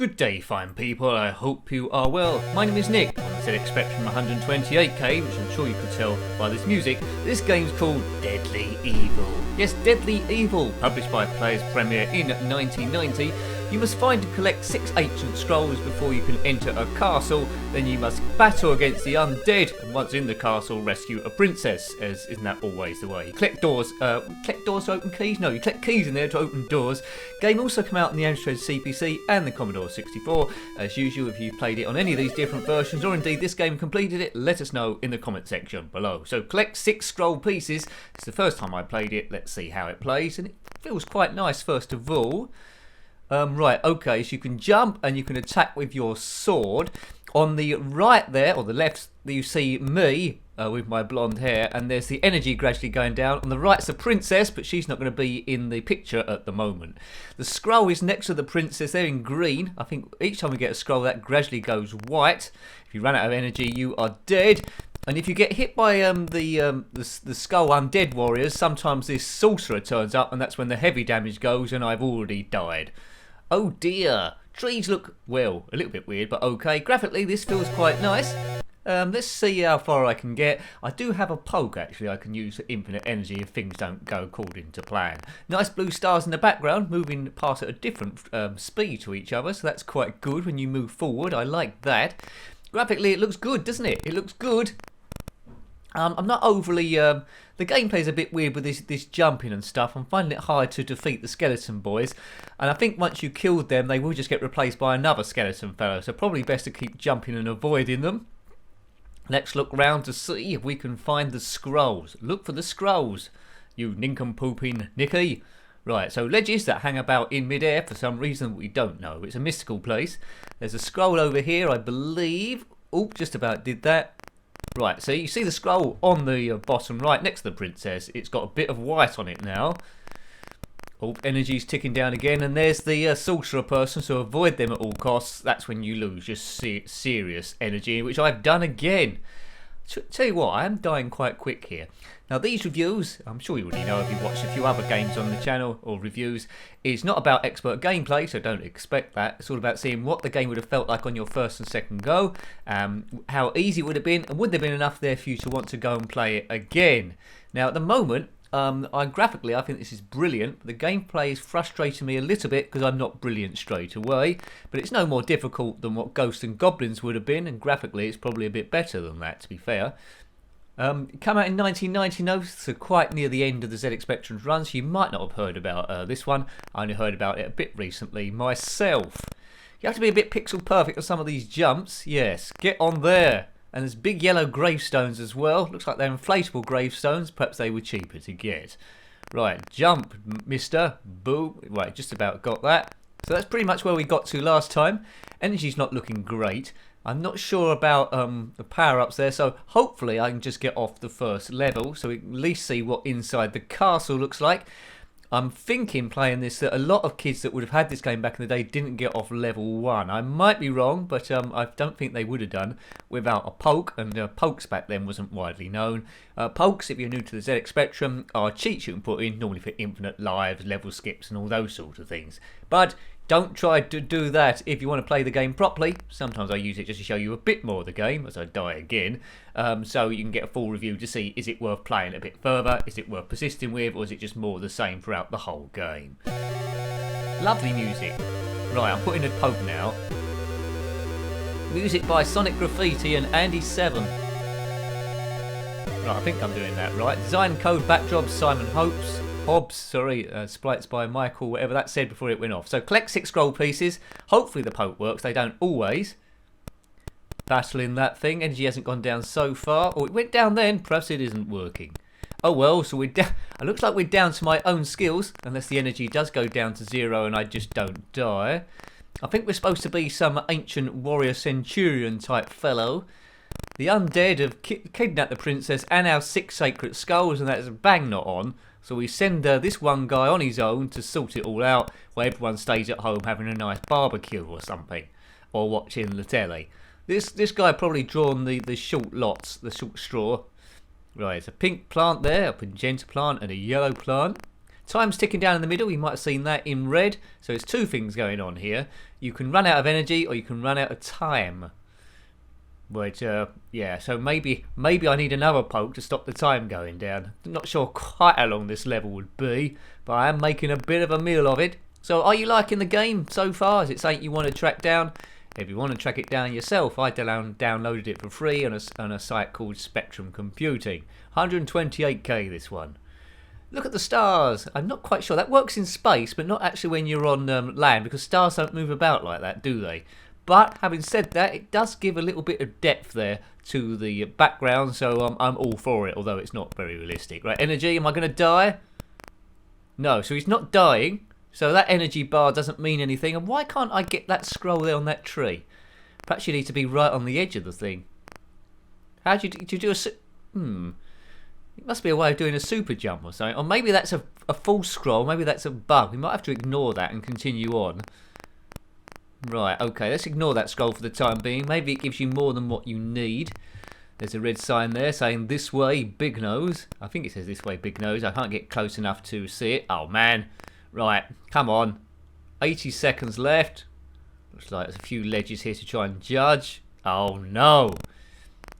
Good day, fine people. I hope you are well. My name is Nick. I'm the ZXspectrum 128K, which I'm sure you could tell by this music. This game's called Deadly Evil. Yes, Deadly Evil, published by Players Premier in 1990. You must find and collect 6 ancient scrolls before you can enter a castle. Then you must battle against the undead, and once in the castle, rescue a princess. As isn't that always the way? You collect doors to open keys? No, you collect keys in there to open doors. Game also came out on the Amstrad CPC and the Commodore 64. As usual, if you played it on any of these different versions, or indeed this game completed it, let us know in the comment section below. So collect 6 scroll pieces. It's the first time I played it. Let's see how it plays, and it feels quite nice first of all. Right, okay, so you can jump and you can attack with your sword. On the right there, or the left, you see me with my blonde hair, and there's the energy gradually going down. On the right's the princess, but she's not going to be in the picture at the moment. The scroll is next to the princess, they're in green. I think each time we get a scroll, that gradually goes white. If you run out of energy, you are dead. And if you get hit by the skull undead warriors, sometimes this sorcerer turns up, and that's when the heavy damage goes, and I've already died. Oh dear, trees look, well, a little bit weird, but okay. Graphically, this feels quite nice. Let's see how far I can get. I do have a poke, actually, I can use for infinite energy if things don't go according to plan. Nice blue stars in the background, moving past at a different speed to each other, so that's quite good when you move forward. I like that. Graphically, it looks good, doesn't it? It looks good. I'm not overly... the gameplay's a bit weird with this jumping and stuff. I'm finding it hard to defeat the skeleton boys. And I think once you killed them, they will just get replaced by another skeleton fellow. So probably best to keep jumping and avoiding them. Let's look round to see if we can find the scrolls. Look for the scrolls, you nincompooping Nicky. Right, so ledges that hang about in midair for some reason we don't know. It's a mystical place. There's a scroll over here, I believe. Oh, just about did that. Right, so you see the scroll on the bottom right next to the princess. It's got a bit of white on it now. Oh, energy's ticking down again, and there's the sorcerer person, so avoid them at all costs. That's when you lose your serious energy, which I've done again. Tell you what, I am dying quite quick here. Now these reviews, I'm sure you already know if you've watched a few other games on the channel or reviews, it's not about expert gameplay, so don't expect that. It's all about seeing what the game would have felt like on your first and second go, how easy it would have been, and would there have been enough there for you to want to go and play it again. Now at the moment, graphically I think this is brilliant. The gameplay is frustrating me a little bit because I'm not brilliant straight away, but it's no more difficult than what Ghosts and Goblins would have been, and graphically it's probably a bit better than that, to be fair. It came out in 1990, though, so quite near the end of the ZXspectrum's run, so you might not have heard about this one. I only heard about it a bit recently myself. You have to be a bit pixel perfect on some of these jumps. Yes, get on there. And there's big yellow gravestones as well. Looks like they're inflatable gravestones. Perhaps they were cheaper to get. Right, jump, mister. Boom. Right, just about got that. So that's pretty much where we got to last time. Energy's not looking great. I'm not sure about the power-ups there, so hopefully I can just get off the first level so we can at least see what inside the castle looks like. I'm thinking playing this that a lot of kids that would have had this game back in the day didn't get off level 1. I might be wrong, but I don't think they would have done without a poke, and pokes back then wasn't widely known. Pokes, if you're new to the ZX Spectrum, are cheats you can put in, normally for infinite lives, level skips and all those sort of things. But don't try to do that if you want to play the game properly. Sometimes I use it just to show you a bit more of the game as I die again. So you can get a full review to see, is it worth playing a bit further? Is it worth persisting with? Or is it just more of the same throughout the whole game? Lovely music. Right, I'm putting a poke now. Music by Sonic Graffiti and Andy7. Right, I think I'm doing that right. Design code backdrop Simon Hobbs, sprites by Michael, whatever that said before it went off. So collect 6 scroll pieces. Hopefully the poke works. They don't always. Battling that thing. Energy hasn't gone down so far. Or it went down then. Perhaps it isn't working. Oh well, so we're down. It looks like we're down to my own skills. Unless the energy does go down to 0 and I just don't die. I think we're supposed to be some ancient warrior centurion type fellow. The undead have kidnapped the princess and our 6 sacred skulls, and that's bang not on. So we send this one guy on his own to sort it all out, while everyone stays at home having a nice barbecue or something, or watching the telly. This guy probably drawn the short lots, the short straw. Right, there's a pink plant there, a magenta plant and a yellow plant. Time's ticking down in the middle. You might have seen that in red. So it's two things going on here. You can run out of energy or you can run out of time. But yeah, so maybe I need another poke to stop the time going down. Not sure quite how long this level would be, but I am making a bit of a meal of it. So are you liking the game so far? Is it something you want to track down? If you want to track it down yourself, I downloaded it for free on a site called Spectrum Computing. 128k this one. Look at the stars. I'm not quite sure. That works in space, but not actually when you're on land, because stars don't move about like that, do they? But having said that, it does give a little bit of depth there to the background, so I'm all for it, although it's not very realistic. Right, energy, am I going to die? No, so he's not dying, so that energy bar doesn't mean anything. And why can't I get that scroll there on that tree? Perhaps you need to be right on the edge of the thing. How do you do a... It must be a way of doing a super jump or something. Or maybe that's a full scroll, maybe that's a bug. We might have to ignore that and continue on. Right, okay, let's ignore that scroll for the time being. Maybe it gives you more than what you need. There's a red sign there saying this way, big nose. I think it says this way, big nose. I can't get close enough to see it. Oh, man. Right, come on. 80 seconds left. Looks like there's a few ledges here to try and judge. Oh, no.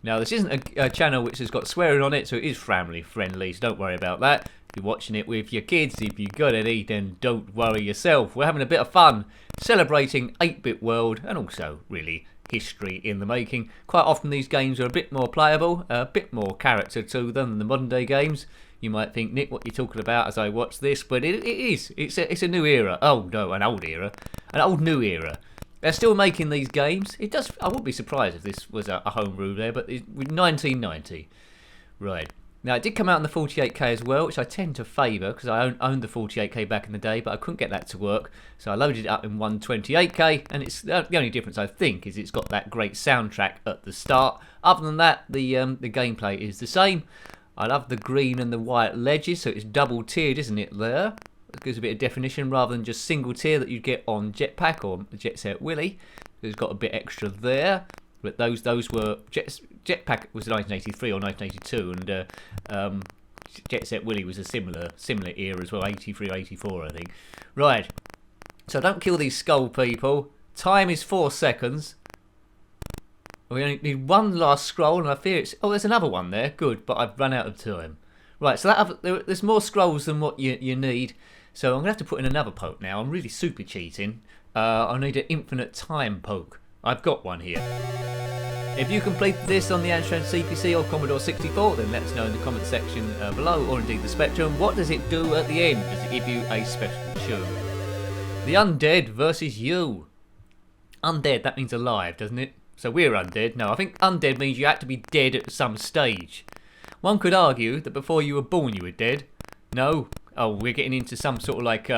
Now, this isn't a channel which has got swearing on it, so it is family friendly, so don't worry about that. If you're watching it with your kids, if you've got any, then don't worry yourself. We're having a bit of fun celebrating 8-bit world and also really history in the making. Quite often these games are a bit more playable, a bit more character to them than the modern day games. You might think, Nick, what you're talking about as I watch this, but it is. It's a new era. Oh no, an old era, an old new era. They're still making these games. It does. I wouldn't be surprised if this was a homebrew there, but with 1990, right. Now, it did come out in the 48k as well, which I tend to favour because I owned the 48k back in the day, but I couldn't get that to work. So I loaded it up in 128k, and it's the only difference, I think, is it's got that great soundtrack at the start. Other than that, the gameplay is the same. I love the green and the white ledges, so it's double tiered, isn't it, there? It gives a bit of definition rather than just single tier that you'd get on Jetpack or Jet Set Willy. It's got a bit extra there. But those were Jetpack was 1983 or 1982, and Jet Set Willy was a similar era as well, 83 or 84, I think. Right, so don't kill these skull people. Time is 4 seconds. We only need one last scroll, and I fear it's... Oh, there's another one there. Good, but I've run out of time. Right, so there's more scrolls than what you need. So I'm going to have to put in another poke now. I'm really super cheating. I need an infinite time poke. I've got one here. If you completed this on the Amstrad CPC or Commodore 64, then let us know in the comment section below, or indeed the Spectrum. What does it do at the end? Does it give you a special tune? The Undead versus you. Undead, that means alive, doesn't it? So we're undead. No, I think undead means you had to be dead at some stage. One could argue that before you were born you were dead. No? Oh, we're getting into some sort of like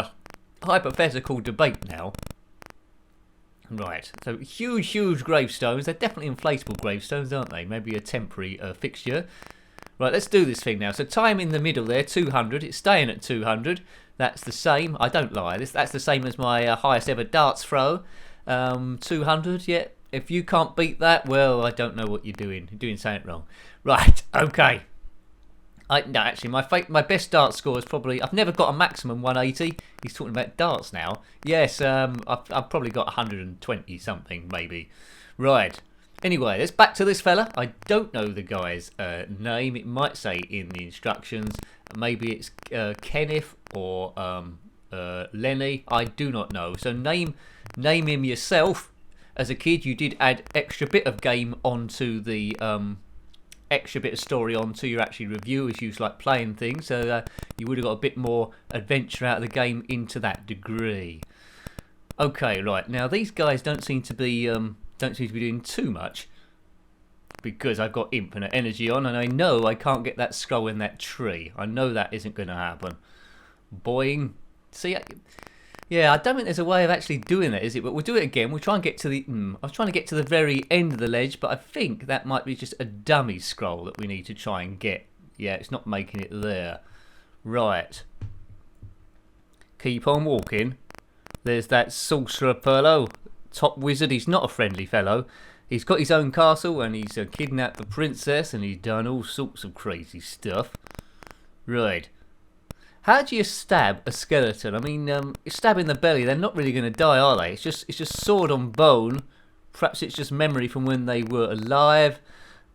hypothetical debate now. Right, so huge gravestones. They're definitely inflatable gravestones, aren't they? Maybe a temporary fixture. Right, let's do this thing now. So time in the middle there, 200. It's staying at 200. That's the same. I don't lie. That's the same as my highest ever darts throw. 200, yeah. If you can't beat that, well, I don't know what you're doing. You're doing something wrong. Right, okay. No, actually, my best dart score is probably... I've never got a maximum 180. He's talking about darts now. Yes, I've probably got 120 something, maybe. Right. Anyway, let's back to this fella. I don't know the guy's name. It might say in the instructions. Maybe it's Kenneth or Lenny. I do not know. So name him yourself. As a kid, you did add extra bit of game onto the... extra bit of story onto your actual review as you like playing things, so you would have got a bit more adventure out of the game into that degree. Okay, right, now these guys don't seem to be doing too much because I've got infinite energy on, and I know I can't get that scroll in that tree. I know that isn't going to happen. Boing. See, yeah, I don't think there's a way of actually doing that, is it? But we'll do it again. We'll try and get to the... I was trying to get to the very end of the ledge, but I think that might be just a dummy scroll that we need to try and get. Yeah, it's not making it there. Right. Keep on walking. There's that sorcerer fellow. Top wizard. He's not a friendly fellow. He's got his own castle, and he's kidnapped the princess, and he's done all sorts of crazy stuff. Right. How do you stab a skeleton? I mean, you stab in the belly, they're not really going to die, are they? It's just sword on bone. Perhaps it's just memory from when they were alive.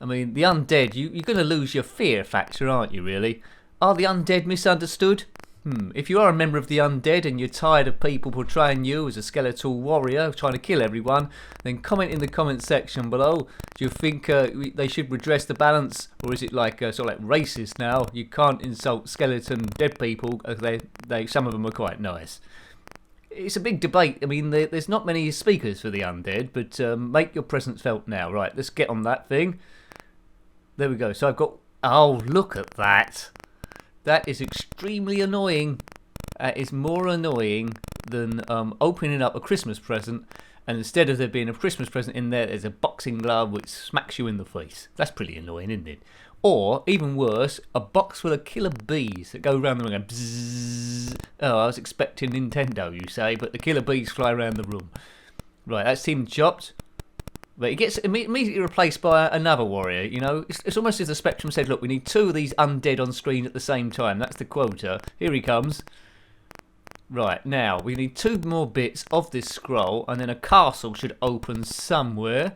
I mean, the undead, you're going to lose your fear factor, aren't you, really? Are the undead misunderstood? If you are a member of the undead and you're tired of people portraying you as a skeletal warrior trying to kill everyone, then comment in the comment section below. Do you think they should redress the balance, or is it like sort of like racist now? You can't insult skeleton dead people. Some of them are quite nice. It's a big debate. I mean, there's not many speakers for the undead, but make your presence felt now. Right, let's get on that thing. There we go. So I've got... Oh, look at that. That is extremely annoying. That is more annoying than opening up a Christmas present, and instead of there being a Christmas present in there, there's a boxing glove which smacks you in the face. That's pretty annoying, isn't it? Or, even worse, a box full of killer bees that go around the room and go bzzz. Oh, I was expecting Nintendo, you say, but the killer bees fly around the room. Right, that's him chopped. But he gets immediately replaced by another warrior, you know. It's almost as the Spectrum said, look, we need 2 of these undead on screen at the same time. That's the quota. Here he comes. Right, now, we need 2 more bits of this scroll, and then a castle should open somewhere.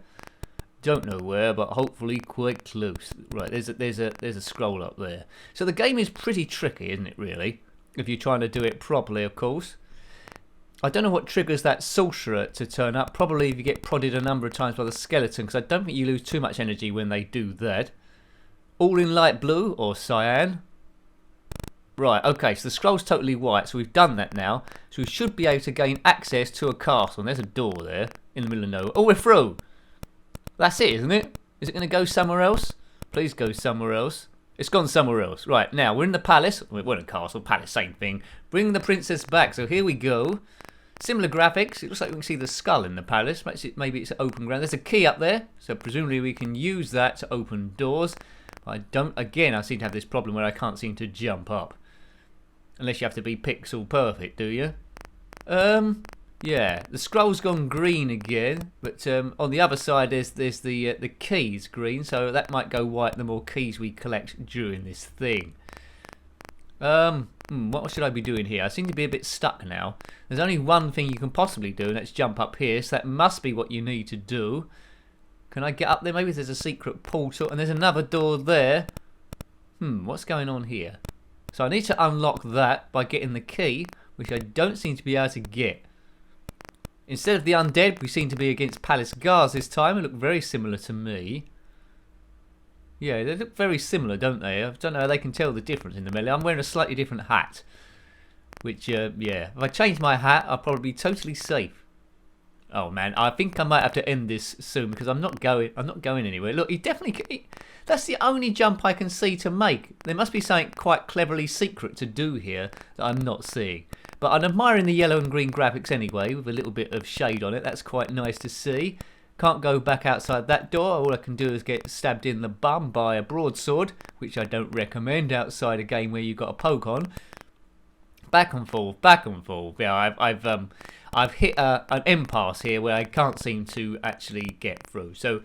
Don't know where, but hopefully quite close. Right, there's a scroll up there. So the game is pretty tricky, isn't it, really? If you're trying to do it properly, of course. I don't know what triggers that sorcerer to turn up. Probably if you get prodded a number of times by the skeleton, because I don't think you lose too much energy when they do that. All in light blue or cyan. Right, okay, so the scroll's totally white, so we've done that now. So we should be able to gain access to a castle. And there's a door there in the middle of nowhere. Oh, we're through. That's it, isn't it? Is it going to go somewhere else? Please go somewhere else. It's gone somewhere else. Right, now, we're in the palace. We're in a castle, palace, same thing. Bring the princess back. So here we go. Similar graphics. It looks like we can see the skull in the palace. Maybe it's open ground. There's a key up there, so presumably we can use that to open doors. I don't. Again, I seem to have this problem where I can't seem to jump up, unless you have to be pixel perfect, do you? Yeah. The scroll's gone green again, but on the other side there's the keys green, so that might go white the more keys we collect during this thing. What should I be doing here? I seem to be a bit stuck now. There's only one thing you can possibly do, and that's jump up here, so that must be what you need to do. Can I get up there? Maybe there's a secret portal, and there's another door there. What's going on here? So I need to unlock that by getting the key, which I don't seem to be able to get. Instead of the undead, we seem to be against palace guards this time. They look very similar to me. Yeah, they look very similar, don't they? I don't know how they can tell the difference in the melee. I'm wearing a slightly different hat. Which, yeah. If I change my hat, I'll probably be totally safe. Oh, man. I think I might have to end this soon because I'm not going anywhere. Look, he definitely... That's the only jump I can see to make. There must be something quite cleverly secret to do here that I'm not seeing. But I'm admiring the yellow and green graphics anyway, with a little bit of shade on it. That's quite nice to see. Can't go back outside that door. All I can do is get stabbed in the bum by a broadsword, which I don't recommend outside a game where you've got a poke on. Back and forth, back and forth. Yeah, I've hit an impasse here where I can't seem to actually get through. So,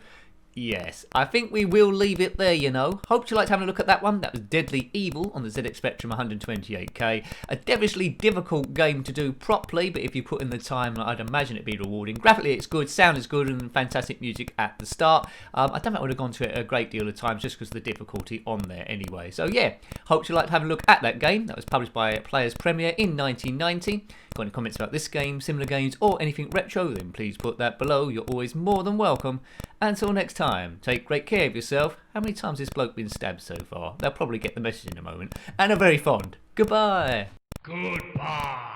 yes, I think we will leave it there, you know. Hope you liked having a look at that one. That was Deadly Evil on the ZXspectrum 128K. A devilishly difficult game to do properly, but if you put in the time, I'd imagine it'd be rewarding. Graphically, it's good, sound is good, and fantastic music at the start. I don't think I would have gone to it a great deal of times just because of the difficulty on there anyway. So, yeah, hope you liked having a look at that game. That was published by Players Premiere in 1990. Got any comments about this game, similar games, or anything retro, then please put that below. You're always more than welcome. Until next time, take great care of yourself. How many times has this bloke been stabbed so far? They'll probably get the message in a moment. And are very fond. Goodbye. Goodbye.